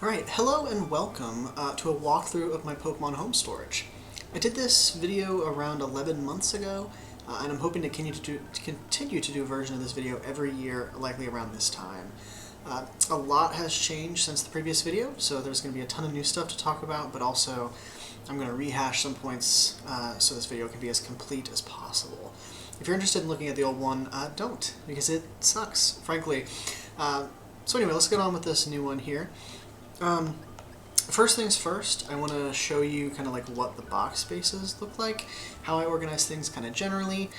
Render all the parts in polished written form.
Alright, hello and welcome to a walkthrough of my Pokemon Home storage. I did this video around 11 months ago, and I'm hoping to continue to do a version of this video every year, likely around this time. A lot has changed since the previous video, so there's going to be a ton of new stuff to talk about, but also I'm going to rehash some points so this video can be as complete as possible. If you're interested in looking at the old one, don't, because it sucks, frankly. So anyway, let's get on with this new one here. First things first, I want to show you kind of like what the box spaces look like, how I organize things kind of generally,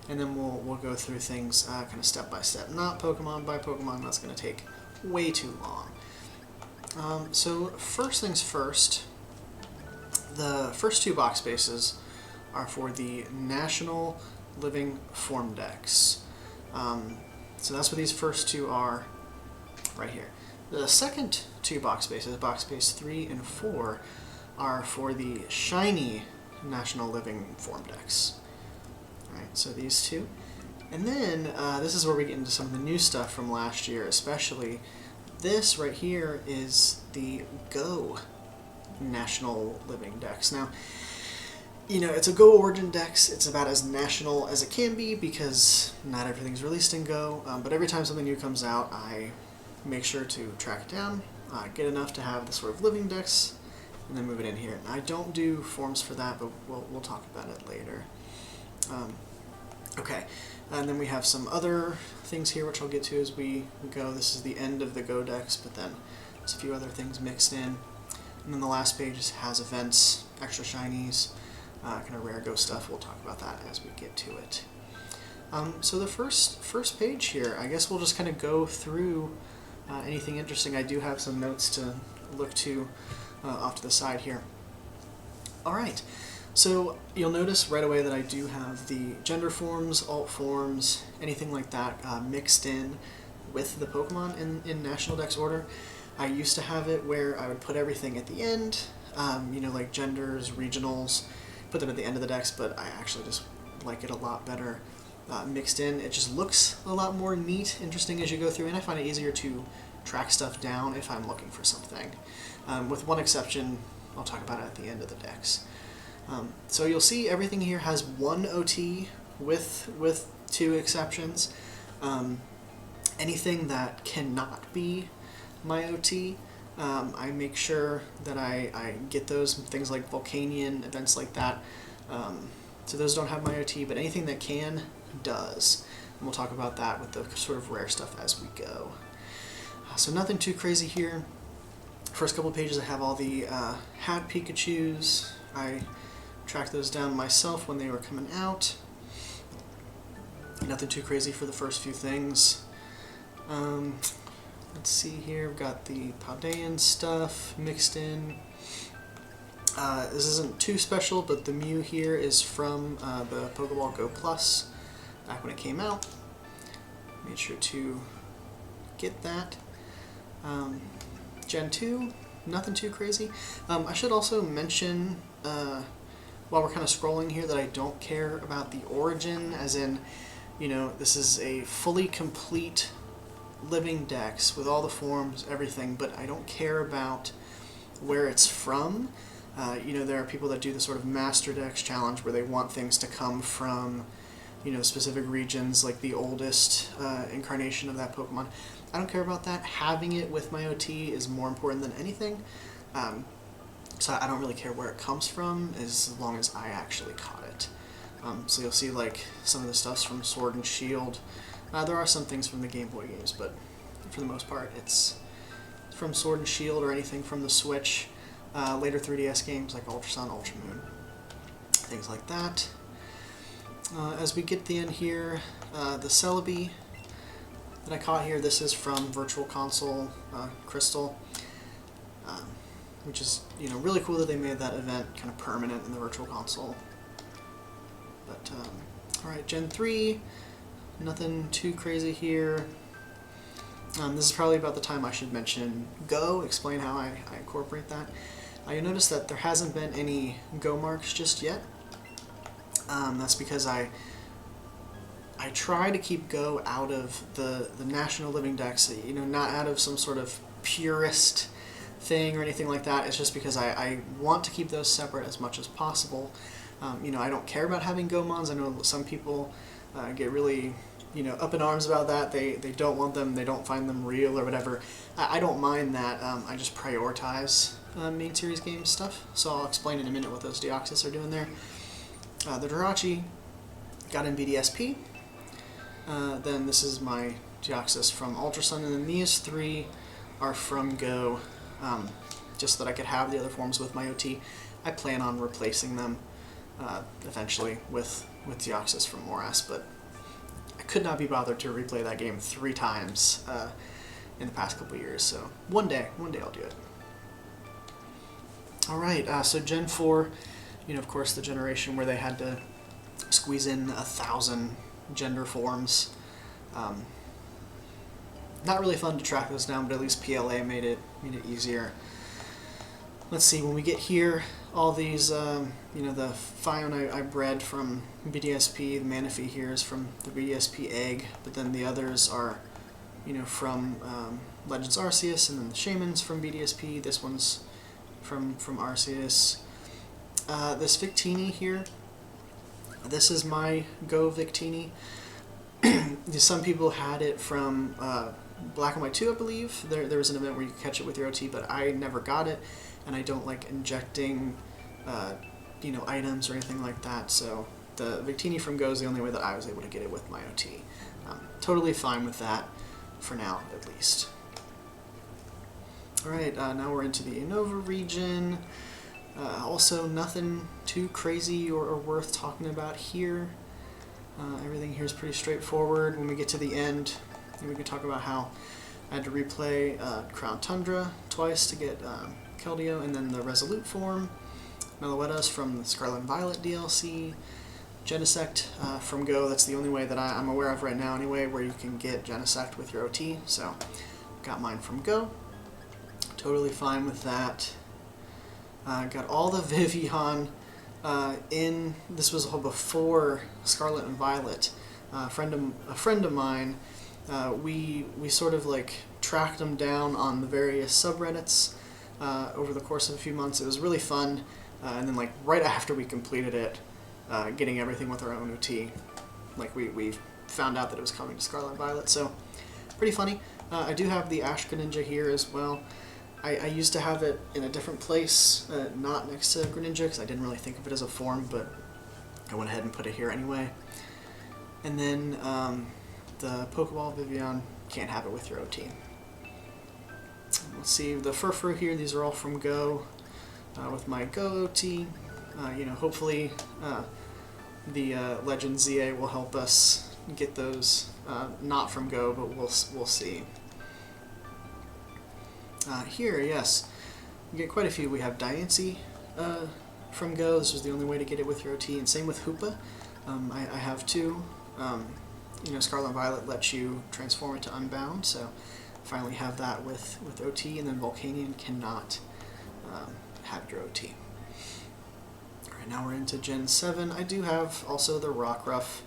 and then we'll go through things kind of step by step, not Pokemon by Pokemon. That's going to take way too long. So first things first, the first two box spaces are for the National Living Form Dex. So that's what these first two are right here. The second two box spaces, box space 3 and 4, are for the shiny National Living Form Dex. Alright, so these two. And then this is where we get into some of the new stuff from last year, especially this right here is the Go National Living Dex. Now, you know, it's a Go Origin Dex. It's about as national as it can be because not everything's released in Go, but every time something new comes out, I make sure to track it down, get enough to have the sort of living dex, and then move it in here. And I don't do forms for that, but we'll talk about it later. Okay, and then we have some other things here, which I'll get to as we go. This is the end of the Go Dex, but then there's a few other things mixed in. And then the last page has events, extra shinies, kind of rare Go stuff. We'll talk about that as we get to it. So the first page here, I guess we'll just kind of go through anything interesting. I do have some notes to look to off to the side here. Alright, so you'll notice right away that I do have the gender forms, alt forms, anything like that mixed in with the Pokemon in National Dex order. I used to have it where I would put everything at the end, you know, like genders, regionals, put them at the end of the Dex, but I actually just like it a lot better mixed in. It just looks a lot more neat, interesting as you go through, and I find it easier to track stuff down if I'm looking for something. With one exception, I'll talk about it at the end of the Dex. So you'll see everything here has one OT with two exceptions. Anything that cannot be my OT, I make sure that I get those, things like Volcanion, events like that. So those don't have my OT, but anything that can, does. And we'll talk about that with the sort of rare stuff as we go. So nothing too crazy here. First couple of pages I have all the hat Pikachus. I tracked those down myself when they were coming out. Nothing too crazy for the first few things. Let's see here, we've got the Paldean stuff mixed in. This isn't too special, but the Mew here is from the Pokeball Go Plus, back when it came out. Made sure to get that. Gen 2, nothing too crazy. I should also mention, while we're kind of scrolling here, that I don't care about the origin, as in, you know, this is a fully complete living dex with all the forms, everything, but I don't care about where it's from. You know, there are people that do the sort of Master Dex challenge where they want things to come from, you know, specific regions, like the oldest incarnation of that Pokemon. I don't care about that. Having it with my OT is more important than anything. So I don't really care where it comes from, as long as I actually caught it. So you'll see like some of the stuff's from Sword and Shield. There are some things from the Game Boy games, but for the most part it's from Sword and Shield or anything from the Switch. Later 3DS games like Ultra Sun, Ultra Moon, things like that. As we get to the end here, the Celebi that I caught here, this is from Virtual Console Crystal, which is, you know, really cool that they made that event kind of permanent in the Virtual Console. But alright, Gen 3, nothing too crazy here. This is probably about the time I should mention Go, explain how I incorporate that. You'll notice that there hasn't been any Go marks just yet. That's because I try to keep Go out of the National Living Dex, you know, not out of some sort of purist thing or anything like that. It's just because I want to keep those separate as much as possible. I don't care about having Gomons. I know some people get really, up in arms about that. They don't want them. They don't find them real or whatever. I don't mind that. I just prioritize main series game stuff. So I'll explain in a minute what those Deoxys are doing there. The Jirachi got in BDSP. Then this is my Deoxys from Ultra Sun, and then these three are from Go, just so that I could have the other forms with my OT. I plan on replacing them eventually with Deoxys from Morass, but I could not be bothered to replay that game 3 times in the past couple years, so one day I'll do it. Alright, so Gen 4, of course the generation where they had to squeeze in 1,000 gender forms. Not really fun to track those down, but at least PLA made it easier. Let's see, when we get here, all these, the Phione I bred from BDSP, the Manaphy here is from the BDSP egg, but then the others are, from Legends Arceus, and then the Shamans from BDSP, this one's from Arceus. This Victini here, this is my Go Victini. Some people had it from Black and White 2, I believe. There was an event where you could catch it with your OT, but I never got it, and I don't like injecting, items or anything like that, so the Victini from Go is the only way that I was able to get it with my OT. Totally fine with that, for now, at least. Alright, now we're into the Unova region. Also, nothing too crazy or worth talking about here. Everything here is pretty straightforward. When we get to the end, we can talk about how I had to replay Crown Tundra twice to get Keldeo, and then the Resolute form, Meloetta's from the Scarlet and Violet DLC, Genesect from Go. That's the only way that I'm aware of right now anyway, where you can get Genesect with your OT, so got mine from Go. Totally fine with that. Got all the Vivian in, this was all before Scarlet and Violet. A friend of mine, we sort of like tracked them down on the various subreddits over the course of a few months. It was really fun, and then like right after we completed it, getting everything with our own OT, like we found out that it was coming to Scarlet and Violet, so pretty funny. I do have the Ash Greninja here as well. I used to have it in a different place, not next to Greninja, because I didn't really think of it as a form, but I went ahead and put it here anyway. And then the Pokeball Vivian, can't have it with your OT. Let's see, the Furfru here, these are all from Go, with my Go OT. Hopefully the Legend ZA will help us get those, not from Go, but we'll see. Here, yes, we get quite a few. We have Diancie from Go. This was the only way to get it with your OT, and same with Hoopa. I have 2. Scarlet and Violet lets you transform it to Unbound, so finally have that with OT, and then Volcanion cannot have your OT. Alright, now we're into Gen 7. I do have also the Rockruff,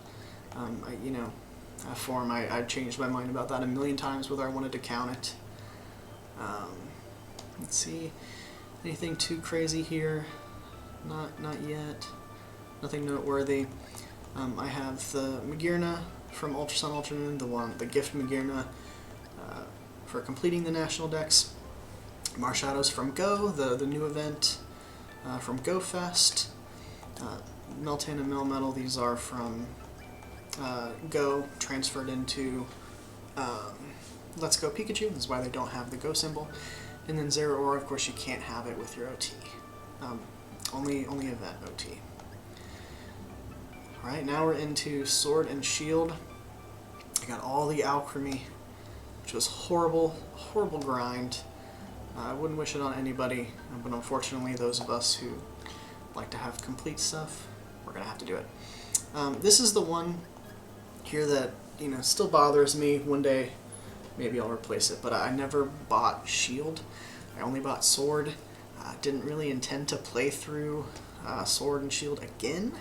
form. I've changed my mind about that a million times, whether I wanted to count it. Let's see, anything too crazy here? Not yet. Nothing noteworthy. I have the Magearna from Ultra Sun, Ultra Moon, the gift Magearna for completing the National Dex. Marshadows from Go, the new event from Go Fest. Meltan and Melmetal, these are from Go, transferred into Let's Go Pikachu. That's why they don't have the Go symbol. And then Zeraora, of course, you can't have it with your OT. Only event OT. Alright, now we're into Sword and Shield. I got all the Alchemy, which was horrible grind. I wouldn't wish it on anybody, but unfortunately those of us who like to have complete stuff, we're going to have to do it. This is the one here that, still bothers me. One day maybe I'll replace it, but I never bought Shield. I only bought Sword. Didn't really intend to play through Sword and Shield again.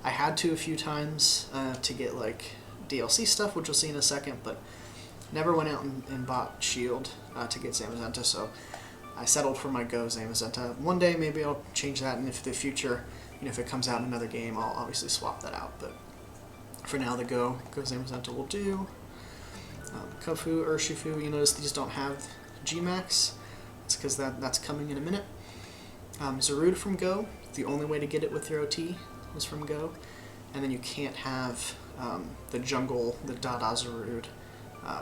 I had to a few times to get like DLC stuff, which we'll see in a second, but never went out and bought Shield to get Zamazenta, so I settled for my Go Zamazenta. One day maybe I'll change that, and if the future, if it comes out in another game, I'll obviously swap that out. But for now, the Go Zamazenta will do. Kofu, Urshifu, you notice these don't have Gmax. It's because that's coming in a minute. Zarude from Go. The only way to get it with your OT was from Go. And then you can't have the jungle, the Dada Zarude,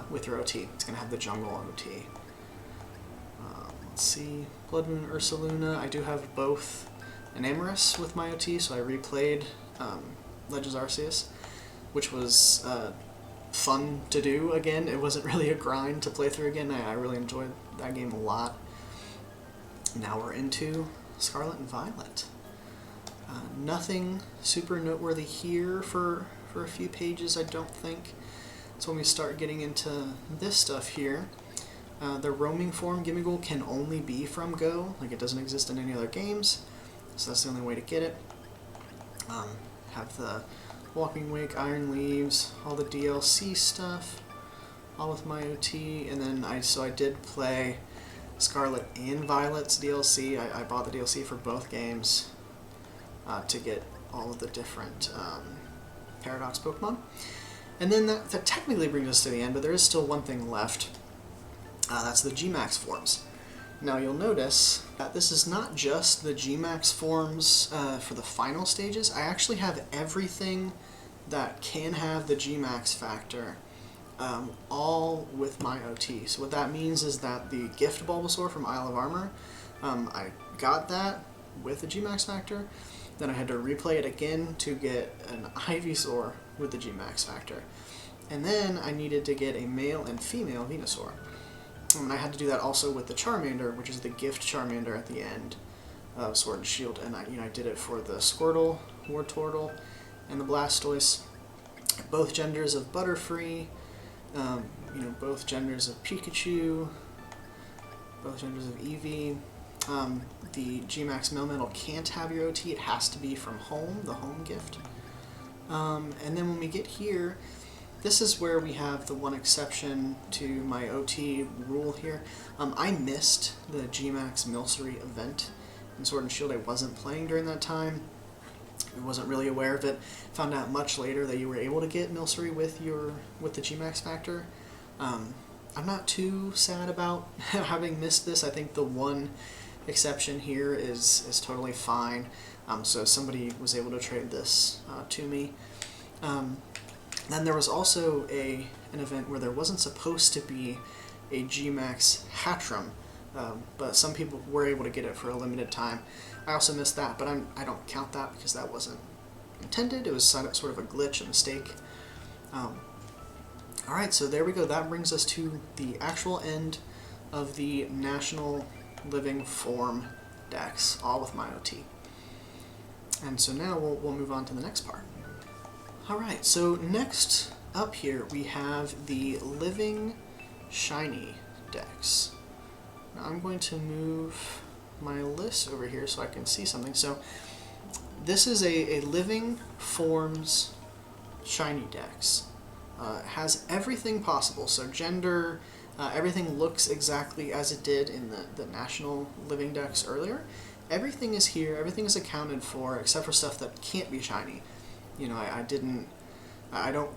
with your OT. It's going to have the jungle OT. Let's see. Blood Moon, Ursaluna. I do have both an Amorous with my OT, so I replayed Legends Arceus, which was fun to do again. It wasn't really a grind to play through again. I really enjoyed that game a lot. Now we're into Scarlet and Violet. Nothing super noteworthy here for a few pages, I don't think. So when we start getting into this stuff here, the roaming form Gimmighoul can only be from Go. Like, it doesn't exist in any other games, so that's the only way to get it. Have the Walking Wake, Iron Leaves, all the DLC stuff, all with my OT, and then I did play Scarlet and Violet's DLC. I bought the DLC for both games to get all of the different Paradox Pokemon. And then that technically brings us to the end, but there is still one thing left. That's the Gmax forms. Now you'll notice that this is not just the Gmax forms for the final stages. I actually have everything that can have the Gmax factor all with my OT. So what that means is that the Gift Bulbasaur from Isle of Armor, I got that with the Gmax factor. Then I had to replay it again to get an Ivysaur with the Gmax factor. And then I needed to get a male and female Venusaur. And I had to do that also with the Charmander, which is the gift Charmander at the end of Sword and Shield. And I did it for the Squirtle, Wartortle, and the Blastoise. Both genders of Butterfree, both genders of Pikachu, both genders of Eevee. The Gmax Melmetal can't have your OT, it has to be from Home, the Home gift. And then when we get here, this is where we have the one exception to my OT rule here. I missed the Gmax Milcery event in Sword and Shield. I wasn't playing during that time. I wasn't really aware of it. Found out much later that you were able to get Milcery with the Gmax factor. I'm not too sad about having missed this. I think the one exception here is totally fine. So somebody was able to trade this to me. Then there was also an event where there wasn't supposed to be a Gmax Hatchram, but some people were able to get it for a limited time. I also missed that, but I don't count that because that wasn't intended. It was sort of a glitch, a mistake. Alright, so there we go. That brings us to the actual end of the National Living Form Dex, all with my OT. And so now we'll move on to the next part. Alright, so next up here we have the Living Shiny Dex. Now I'm going to move my list over here so I can see something. So this is a Living Forms Shiny Dex. It has everything possible, so gender, everything looks exactly as it did in the National Living Dex earlier. Everything is here, everything is accounted for, except for stuff that can't be shiny. I don't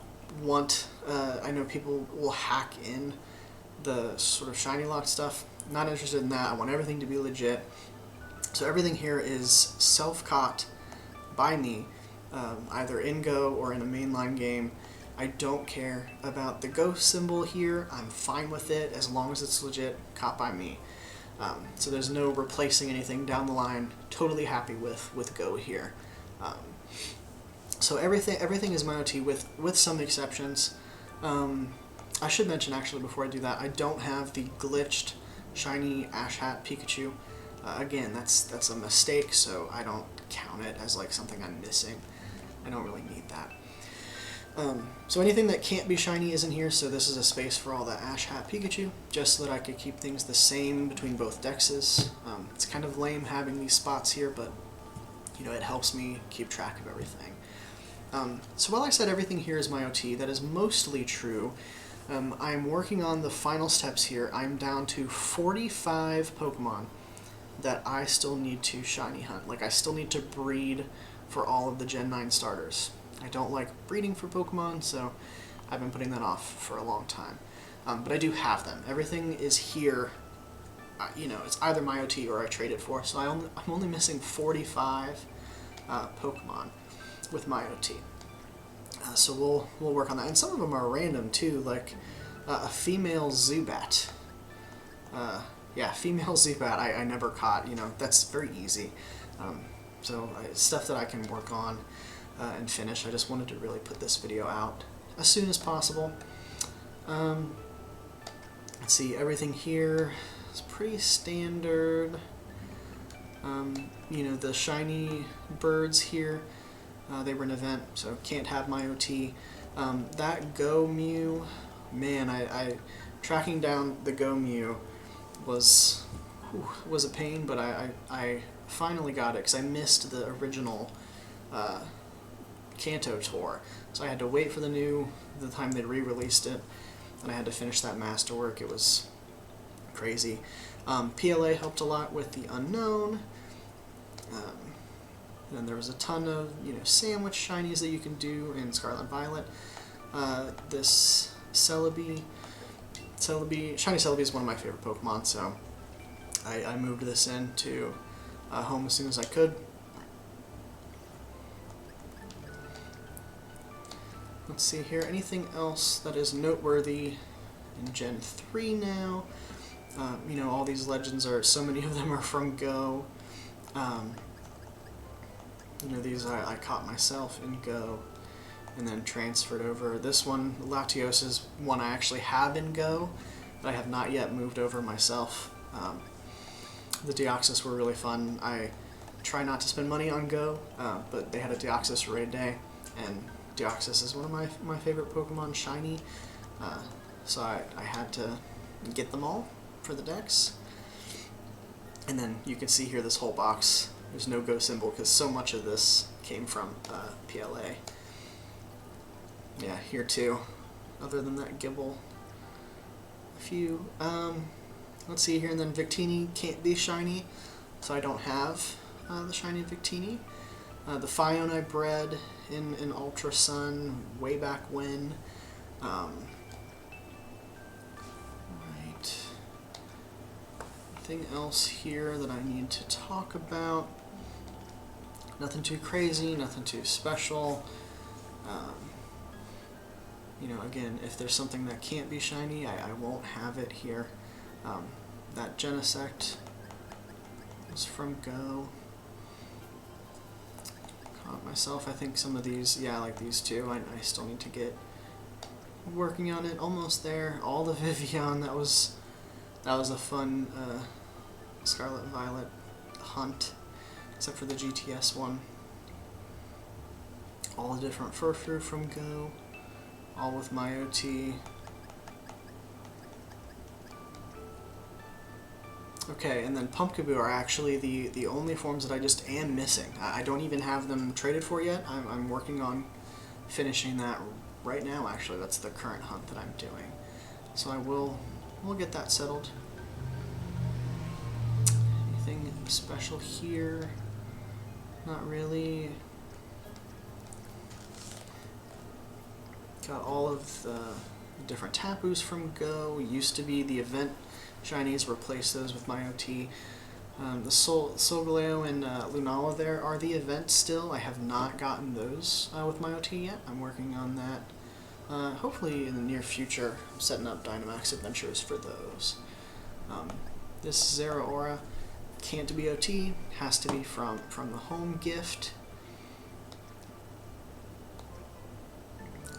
want, I know people will hack in the sort of shiny lock stuff. Not interested in that. I want everything to be legit. So everything here is self-caught by me, either in Go or in a mainline game. I don't care about the Go symbol here. I'm fine with it as long as it's legit, caught by me. So there's no replacing anything down the line. Totally happy with Go here. So everything is my OT with some exceptions. I should mention actually before I do that, I don't have the glitched shiny Ash Hat Pikachu. Again, that's a mistake, so I don't count it as like something I'm missing. I don't really need that. So anything that can't be shiny isn't here, so this is a space for all the Ash Hat Pikachu, just so that I could keep things the same between both dexes. It's kind of lame having these spots here, but it helps me keep track of everything. So while I said everything here is my OT, that is mostly true. I'm working on the final steps here. I'm down to 45 Pokemon that I still need to shiny hunt. Like, I still need to breed for all of the Gen 9 starters. I don't like breeding for Pokemon, so I've been putting that off for a long time. But I do have them. Everything is here. You know, it's either my OT or I trade it for, so I'm only missing 45 Pokemon with my OT. So we'll work on that. And some of them are random, too, like a female Zubat. Yeah, female Zubat I never caught. You know, that's very easy. Stuff that I can work on and finish. I just wanted to really put this video out as soon as possible. Let's see, everything here is pretty standard. You know, the shiny birds here, they were an event, so can't have my OT. That Go Mew, man, I tracking down the Go Mew was a pain, but I finally got it because I missed the original Kanto tour, so I had to wait for the time they re-released it, and I had to finish that masterwork. It was crazy. PLA helped a lot with the unknown. And then there was a ton of, you know, sandwich shinies that you can do in Scarlet and Violet. This Celebi, Shiny Celebi is one of my favorite Pokemon, so I moved this into home as soon as I could. Let's see here, anything else that is noteworthy in Gen 3 now? You know, all these legends so many of them are from Go. You know, these I caught myself in Go and then transferred over. This one, Latios, is one I actually have in Go, but I have not yet moved over myself. The Deoxys were really fun. I try not to spend money on Go, but they had a Deoxys raid day, and Deoxys is one of my favorite Pokemon shiny, so I had to get them all for the Dex. And then you can see here this whole box, there's no Go symbol because so much of this came from PLA. Yeah, here too. Other than that, Gibble. A few. Let's see here, and then Victini can't be shiny, so I don't have the shiny Victini. The Phione I bred in Ultra Sun way back when. Right. Anything else here that I need to talk about? Nothing too crazy, nothing too special. You know, again, if there's something that can't be shiny, I won't have it here. That Genesect was from Go. Caught myself, I think some of these, yeah, like these two, I still need to get working on it. Almost there. All the Vivian, that was a fun Scarlet and Violet hunt, except for the GTS one. All the different Furfrou from Go, all with my OT. Okay, and then Pumpkaboo are actually the only forms that I just am missing. I don't even have them traded for yet. I'm working on finishing that right now, actually. That's the current hunt that I'm doing. So we'll get that settled. Anything special here? Not really. Got all of the different Tapus from Go. Used to be the event shinies, replace those with my OT. The Solgaleo and Lunala there are the events still. I have not gotten those with my OT yet. I'm working on that. Hopefully in the near future, I'm setting up Dynamax adventures for those. This Zeraora can't be OT, has to be from the home gift.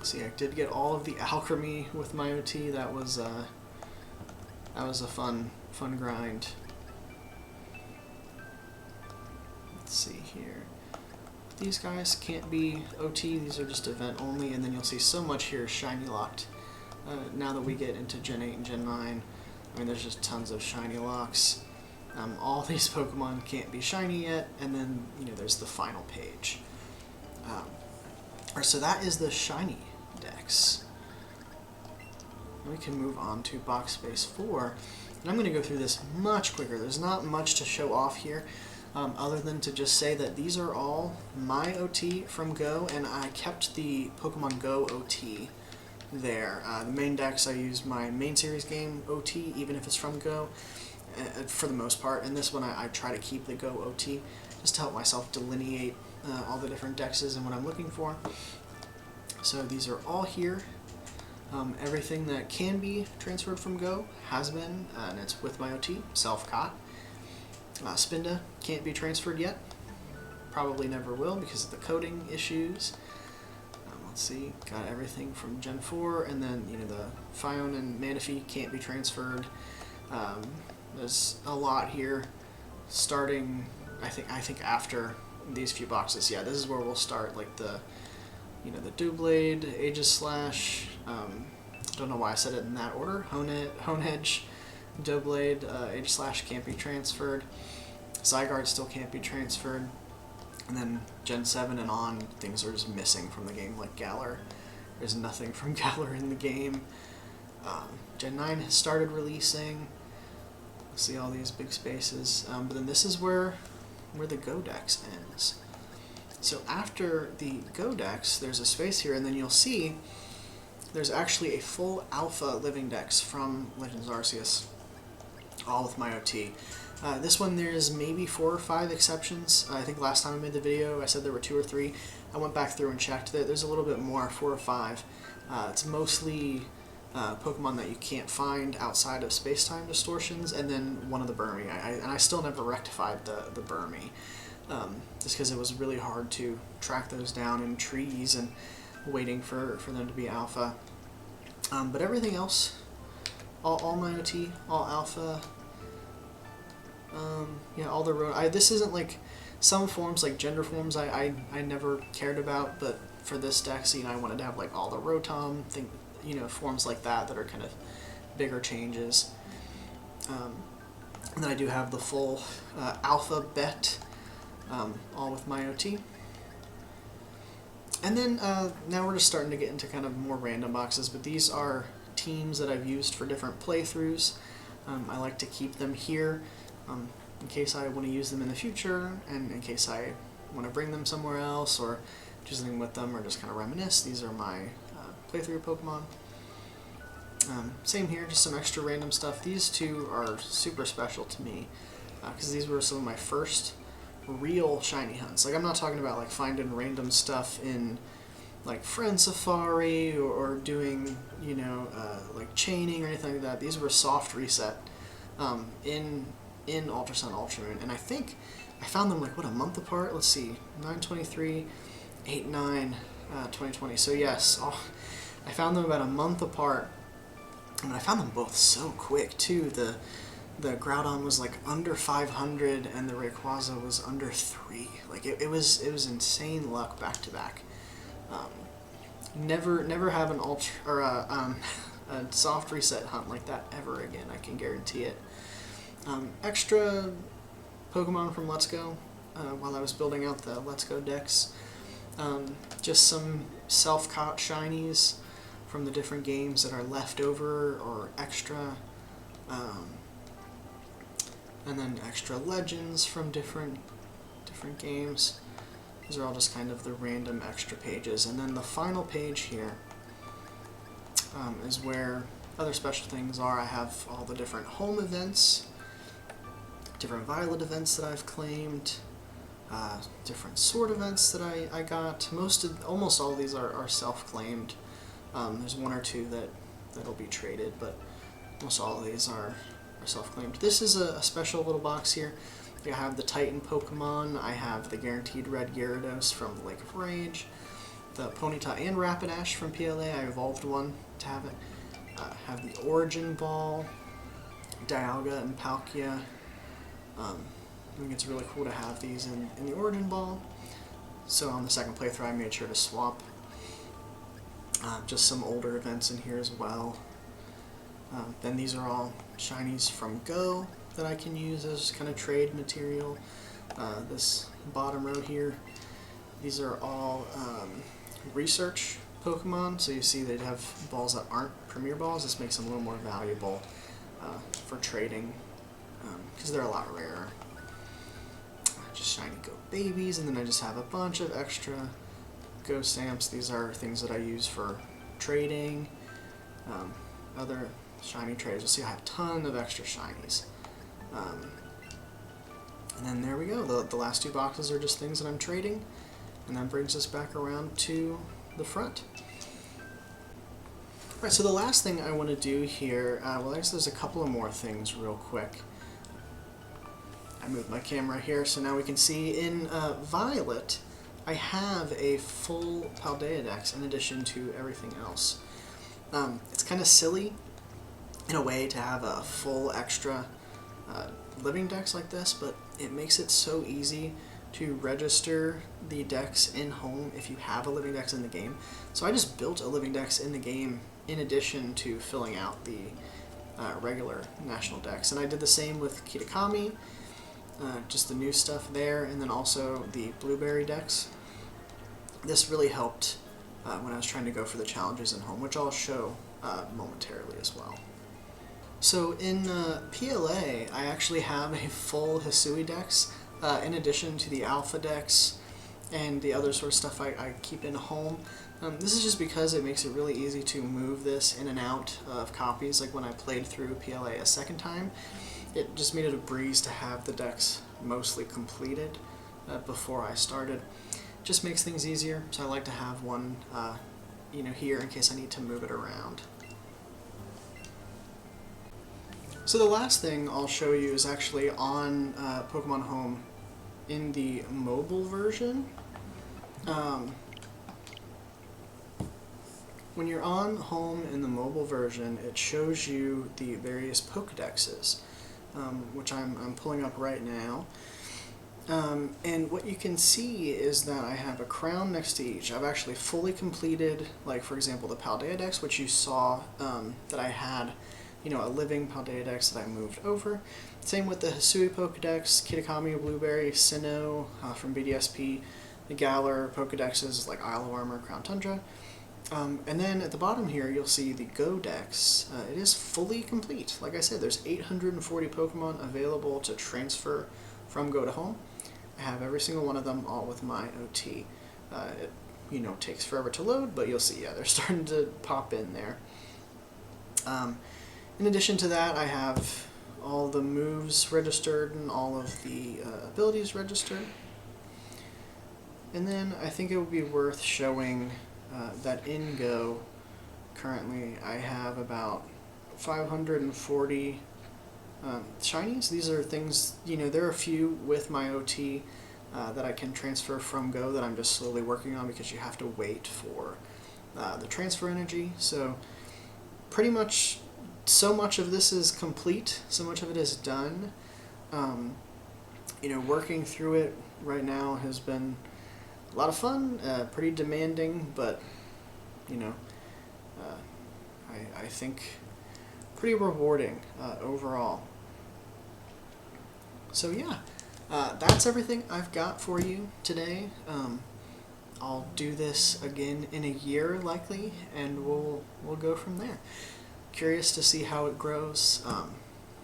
See, I did get all of the alchemy with my OT. That was a fun grind. Let's see here. These guys can't be OT. These are just event only, and then you'll see so much here shiny locked. Now that we get into Gen 8 and Gen 9, I mean, there's just tons of shiny locks. All these Pokemon can't be shiny yet, and then, you know, there's the final page. So that is the shiny Dex. we can move on to box space 4. And I'm going to go through this much quicker. There's not much to show off here, other than to just say that these are all my OT from Go, and I kept the Pokemon Go OT there. The main decks, I use my main series game OT, even if it's from Go, for the most part. And this one, I try to keep the Go OT, just to help myself delineate all the different dexes and what I'm looking for. So these are all here. Everything that can be transferred from Go has been, and it's with my OT, self-caught. Spinda can't be transferred yet. Probably never will because of the coding issues. Let's see, got everything from Gen 4, and then the Phione and Manaphy can't be transferred. There's a lot here, starting I think after these few boxes. Yeah, this is where we'll start, like the Doublade, Aegislash, don't know why I said it in that order, Honedge, Doublade, Aegislash can't be transferred, Zygarde still can't be transferred, and then Gen 7 and on, things are just missing from the game, like Galar. There's nothing from Galar in the game. Gen 9 has started releasing. See all these big spaces, but then this is where the Go Dex ends. So after the Go Dex, there's a space here, and then you'll see there's actually a full Alpha Living Dex from Legends Arceus, all with my OT. This one, there's maybe 4 or 5 exceptions. I think last time I made the video, I said there were 2 or 3. I went back through and checked that there's a little bit more, 4 or 5. It's mostly Pokemon that you can't find outside of space-time distortions, and then one of the Burmy. And I still never rectified the Burmy, just because it was really hard to track those down in trees and waiting for them to be Alpha. But everything else, all my OT, all Alpha. Yeah, all the road. This isn't like some forms, like gender forms, I never cared about, but for this dex, I wanted to have like all the Rotom forms like that are kind of bigger changes. And then I do have the full Alphabet, all with my OT. And then now we're just starting to get into kind of more random boxes, but these are teams that I've used for different playthroughs. I like to keep them here in case I want to use them in the future, and in case I want to bring them somewhere else or do something with them, or just kind of reminisce. These are my playthrough Pokemon. Same here, just some extra random stuff. These two are super special to me because these were some of my first real shiny hunts. Like, I'm not talking about like finding random stuff in like Friend Safari or doing like chaining or anything like that. These were soft reset in Ultra Sun, Ultra Moon, and I think I found them like, what, a month apart? Let's see, 9/23, 8/9, 2020. So yes, I found them about a month apart, and I found them both so quick too. The Groudon was like under 500, and the Rayquaza was under 3. Like it was insane luck back to back. Never have an ultra or a soft reset hunt like that ever again. I can guarantee it. Extra Pokemon from Let's Go while I was building out the Let's Go Dex. Just some self-caught shinies from the different games that are left over or extra. And then extra legends from different games. These are all just kind of the random extra pages. And then the final page here is where other special things are. I have all the different home events, different Violet events that I've claimed, different Sword events that I got. Almost all of these are self-claimed. There's 1 or 2 that'll be traded, but almost all of these are self-claimed. This is a special little box here. I have the Titan Pokemon, I have the guaranteed red Gyarados from Lake of Rage, the Ponyta and Rapidash from PLA. I evolved one to have it. I have the Origin Ball, Dialga and Palkia. I think it's really cool to have these in the Origin Ball. So on the second playthrough I made sure to swap. Just some older events in here as well. Then these are all shinies from Go that I can use as kind of trade material. This bottom row here, these are all research Pokemon, so you see they'd have balls that aren't Premier Balls. This makes them a little more valuable for trading, because they're a lot rarer. Just shiny Go Babies, and then I just have a bunch of extra Go Stamps. These are things that I use for trading. Other shiny trades, you'll see I have a ton of extra shinies. And then there we go. The last 2 boxes are just things that I'm trading, and that brings us back around to the front. Alright, so the last thing I want to do here, well, I guess there's a couple of more things real quick. I moved my camera here, so now we can see in Violet, I have a full Paldea Dex in addition to everything else. It's kind of silly, in a way, to have a full extra Living Dex like this, but it makes it so easy to register the Dex in Home if you have a Living Dex in the game. So I just built a Living Dex in the game in addition to filling out the regular National Dex. And I did the same with Kitakami, just the new stuff there, and then also the Blueberry Dex. This really helped when I was trying to go for the challenges in Home, which I'll show momentarily as well. So in PLA, I actually have a full Hisui Dex, in addition to the Alpha Dex and the other sort of stuff I keep in Home. This is just because it makes it really easy to move this in and out of copies. Like when I played through PLA a second time, it just made it a breeze to have the Dex mostly completed before I started. Just makes things easier, so I like to have one here in case I need to move it around. So the last thing I'll show you is actually on Pokemon Home in the mobile version. When you're on Home in the mobile version, it shows you the various Pokedexes, which I'm pulling up right now. And what you can see is that I have a crown next to each. I've actually fully completed, like for example, the Paldea Dex, which you saw that I had, a living Paldea Dex that I moved over. Same with the Hisui Pokedex, Kitakami, Blueberry, Sinnoh from BDSP, the Galar Pokedexes like Isle of Armor, Crown Tundra. And then at the bottom here, you'll see the Go Dex. It is fully complete. Like I said, there's 840 Pokemon available to transfer from Go to Home. I have every single one of them, all with my OT. It, takes forever to load, but you'll see, yeah, they're starting to pop in there. In addition to that, I have all the moves registered and all of the abilities registered. And then I think it would be worth showing that in Go, currently I have about 540 shinies. These are things, there are a few with my OT that I can transfer from Go that I'm just slowly working on because you have to wait for the transfer energy. So pretty much, so much of this is complete, so much of it is done. Working through it right now has been a lot of fun, pretty demanding, but I think pretty rewarding overall. So yeah, that's everything I've got for you today. I'll do this again in a year likely, and we'll go from there. Curious to see how it grows,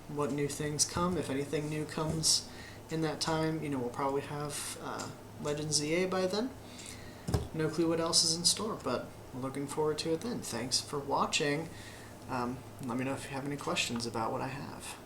what new things come, if anything new comes in that time. We'll probably have Legends ZA by then. No clue what else is in store, but looking forward to it then. Thanks for watching. Let me know if you have any questions about what I have.